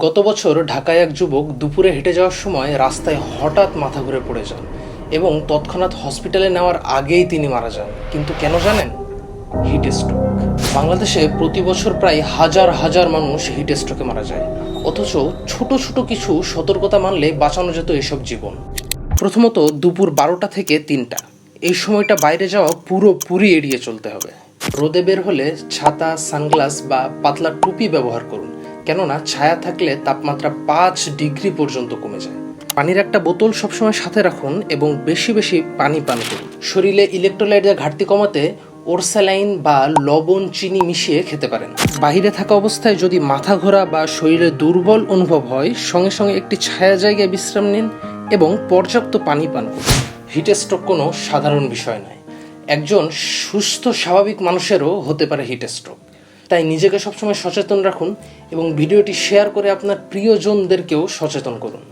গত বছর ঢাকায় এক যুবক দুপুরে হেঁটে যাওয়ার সময় রাস্তায় হঠাৎ মাথা ঘুরে পড়ে যান এবং তৎক্ষণাৎ হসপিটালে নেওয়ার আগেই তিনি মারা যান। কিন্তু কেন জানেন? Heat stroke. বাংলাদেশে প্রতি বছর প্রায় হাজার হাজার মানুষ হিট স্ট্রোকে মারা যায়, অথচ ছোট ছোট কিছু সতর্কতা মানলে বাঁচানো যেত এসব জীবন। প্রথমত, দুপুর 12টা থেকে 3টা এই সময়টা বাইরে যাওয়া পুরোপুরি এড়িয়ে চলতে হবে। রোদে বের হলে ছাতা, সানগ্লাস বা পাতলা টুপি ব্যবহার করুন, কেননা ছায়া থাকলে তাপমাত্রা 5 ডিগ্রি পর্যন্ত কমে যায়। পানির একটা বোতল সবসময় সাথে রাখুন এবং বেশি বেশি পানি পান করুন। শরীরে ইলেকট্রোলাইটের ঘাটতি কমাতে ওরস্যালাইন বা লবণ চিনি মিশিয়ে খেতে পারেন। বাইরে থাকা অবস্থায় যদি মাথা ঘোরা বা শরীরে দুর্বল অনুভব হয়, সঙ্গে সঙ্গে একটি ছায়া জায়গায় বিশ্রাম নিন এবং পর্যাপ্ত পানি পান করুন। হিট স্ট্রোক কোনো সাধারণ বিষয় নয়, একজন সুস্থ স্বাভাবিক মানুষেরও হতে পারে হিট স্ট্রোক। তাই নিজেকে সবসময় সচেতন রাখুন এবং ভিডিওটি শেয়ার করে আপনার প্রিয়জনদেরকেও সচেতন করুন।